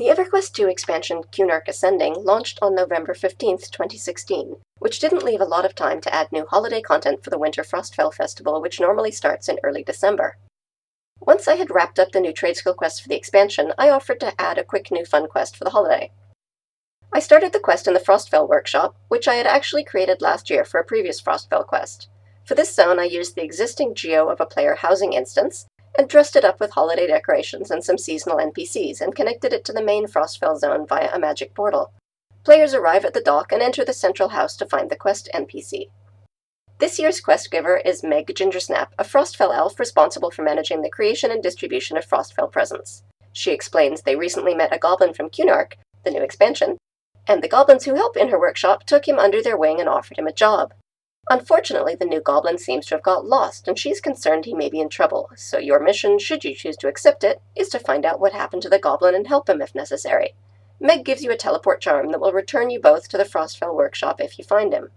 The EverQuest 2 expansion Cunark Ascending launched on November 15th, 2016, which didn't leave a lot of time to add new holiday content for the Winter Frostfell Festival, which normally starts in early December. Once I had wrapped up the new trade skill quests for the expansion, I offered to add a quick new fun quest for the holiday. I started the quest in the Frostfell workshop, which I had actually created last year for a previous Frostfell quest. For this zone, I used the existing geo of a player housing instance, and dressed it up with holiday decorations and some seasonal NPCs, and connected it to the main Frostfell zone via a magic portal. Players arrive at the dock and enter the central house to find the quest NPC. This year's quest giver is Meg Gingersnap, a Frostfell elf responsible for managing the creation and distribution of Frostfell presents. She explains they recently met a goblin from Cunark, the new expansion, and the goblins who help in her workshop took him under their wing and offered him a job. Unfortunately, the new goblin seems to have got lost, and she's concerned he may be in trouble, so your mission, should you choose to accept it, is to find out what happened to the goblin and help him if necessary. Meg gives you a teleport charm that will return you both to the Frostfell workshop if you find him.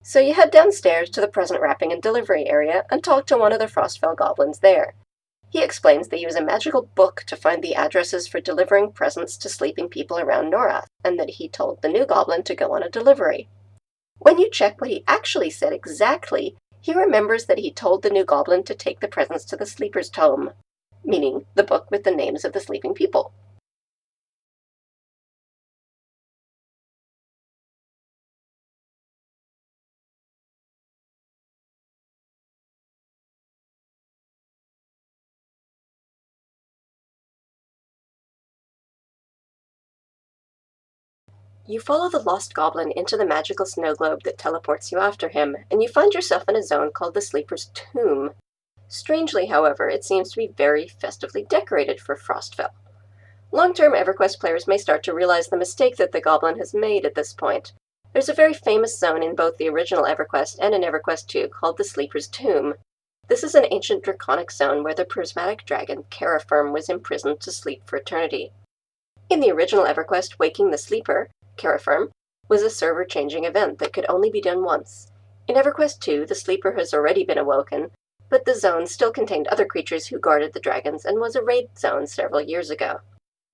So you head downstairs to the present wrapping and delivery area and talk to one of the Frostfell goblins there. He explains they use a magical book to find the addresses for delivering presents to sleeping people around Norath, and that he told the new goblin to go on a delivery. When you check what he actually said exactly, he remembers that he told the new goblin to take the presents to the Sleeper's Tome, meaning the book with the names of the sleeping people. You follow the lost goblin into the magical snow globe that teleports you after him, and you find yourself in a zone called the Sleeper's Tomb. Strangely, however, it seems to be very festively decorated for Frostfell. Long-term EverQuest players may start to realize the mistake that the goblin has made at this point. There's a very famous zone in both the original EverQuest and in EverQuest 2 called the Sleeper's Tomb. This is an ancient draconic zone where the prismatic dragon Carafirm was imprisoned to sleep for eternity. In the original EverQuest, Waking the Sleeper, Carafirm, was a server-changing event that could only be done once. In EverQuest 2, the Sleeper has already been awoken, but the zone still contained other creatures who guarded the dragons and was a raid zone several years ago.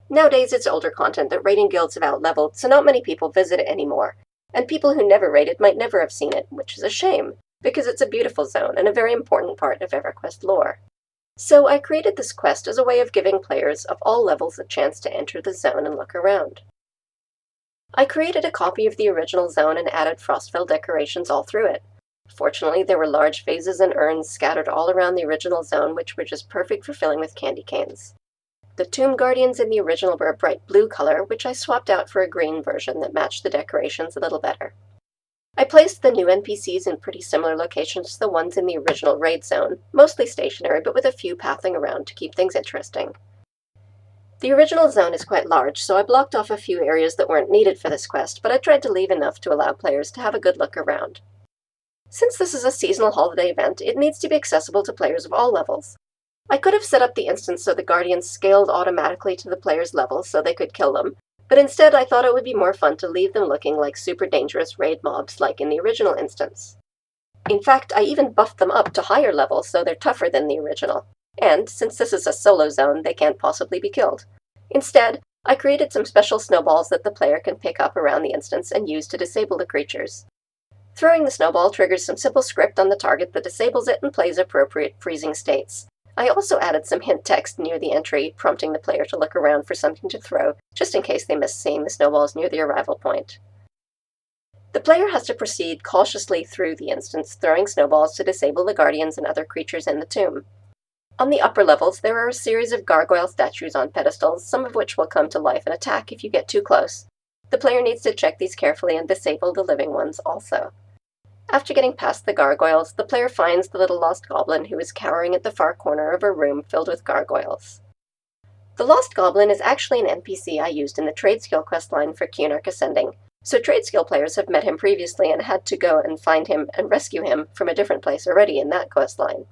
Nowadays, it's older content that raiding guilds have out-leveled, so not many people visit it anymore, and people who never raided might never have seen it, which is a shame, because it's a beautiful zone and a very important part of EverQuest lore. So I created this quest as a way of giving players of all levels a chance to enter the zone and look around. I created a copy of the original zone and added Frostfell decorations all through it. Fortunately, there were large vases and urns scattered all around the original zone, which were just perfect for filling with candy canes. The Tomb Guardians in the original were a bright blue color, which I swapped out for a green version that matched the decorations a little better. I placed the new NPCs in pretty similar locations to the ones in the original raid zone, mostly stationary but with a few pathing around to keep things interesting. The original zone is quite large, so I blocked off a few areas that weren't needed for this quest, but I tried to leave enough to allow players to have a good look around. Since this is a seasonal holiday event, it needs to be accessible to players of all levels. I could have set up the instance so the Guardians scaled automatically to the player's level so they could kill them, but instead I thought it would be more fun to leave them looking like super dangerous raid mobs like in the original instance. In fact, I even buffed them up to higher levels so they're tougher than the original. And, since this is a solo zone, they can't possibly be killed. Instead, I created some special snowballs that the player can pick up around the instance and use to disable the creatures. Throwing the snowball triggers some simple script on the target that disables it and plays appropriate freezing states. I also added some hint text near the entry, prompting the player to look around for something to throw, just in case they miss seeing the snowballs near the arrival point. The player has to proceed cautiously through the instance, throwing snowballs to disable the guardians and other creatures in the tomb. On the upper levels, there are a series of gargoyle statues on pedestals, some of which will come to life and attack if you get too close. The player needs to check these carefully and disable the living ones also. After getting past the gargoyles, the player finds the little lost goblin who is cowering at the far corner of a room filled with gargoyles. The lost goblin is actually an NPC I used in the trade skill quest line for Cunark Ascending, so trade skill players have met him previously and had to go and find him and rescue him from a different place already in that quest line.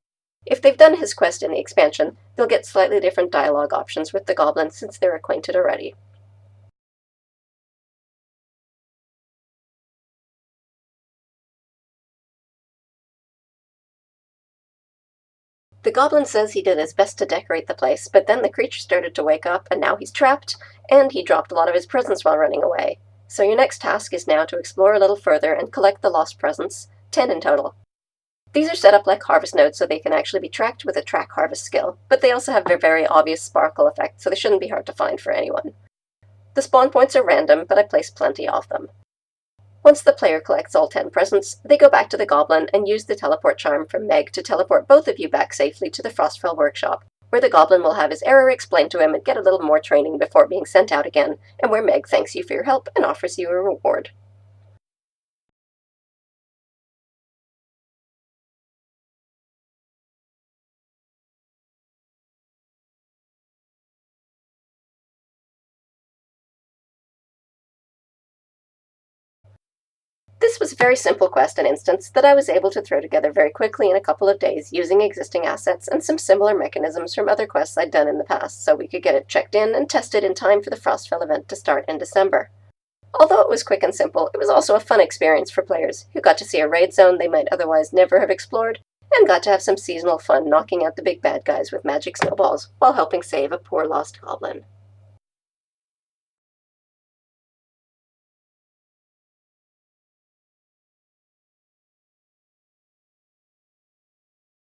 If they've done his quest in the expansion, they'll get slightly different dialogue options with the goblin since they're acquainted already. The goblin says he did his best to decorate the place, but then the creature started to wake up, and now he's trapped, and he dropped a lot of his presents while running away. So your next task is now to explore a little further and collect the lost presents, 10 in total. These are set up like harvest nodes so they can actually be tracked with a track harvest skill, but they also have their very obvious sparkle effect, so they shouldn't be hard to find for anyone. The spawn points are random, but I placed plenty of them. Once the player collects all 10 presents, they go back to the goblin and use the teleport charm from Meg to teleport both of you back safely to the Frostfell workshop, where the goblin will have his error explained to him and get a little more training before being sent out again, and where Meg thanks you for your help and offers you a reward. This was a very simple quest and instance that I was able to throw together very quickly in a couple of days using existing assets and some similar mechanisms from other quests I'd done in the past, so we could get it checked in and tested in time for the Frostfell event to start in December. Although it was quick and simple, it was also a fun experience for players who got to see a raid zone they might otherwise never have explored, and got to have some seasonal fun knocking out the big bad guys with magic snowballs while helping save a poor lost goblin.